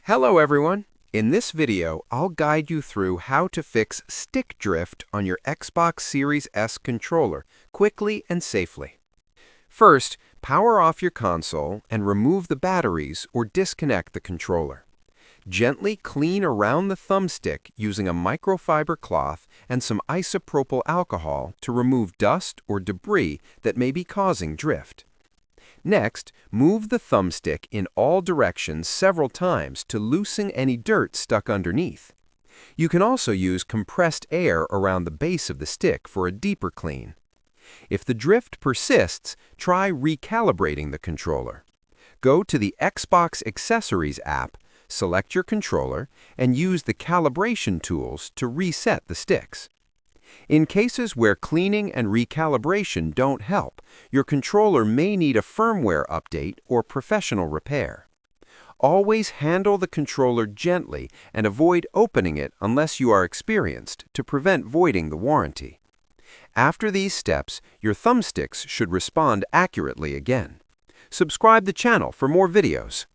Hello everyone! In this video, I'll guide you through how to fix stick drift on your Xbox Series S controller quickly and safely. First, power off your console and remove the batteries or disconnect the controller. Gently clean around the thumbstick using a microfiber cloth and some isopropyl alcohol to remove dust or debris that may be causing drift. Next, move the thumbstick in all directions several times to loosen any dirt stuck underneath. You can also use compressed air around the base of the stick for a deeper clean. If the drift persists, try recalibrating the controller. Go to the Xbox Accessories app, select your controller, and use the calibration tools to reset the sticks. In cases where cleaning and recalibration don't help, your controller may need a firmware update or professional repair. Always handle the controller gently and avoid opening it unless you are experienced to prevent voiding the warranty. After these steps, your thumbsticks should respond accurately again. Subscribe the channel for more videos.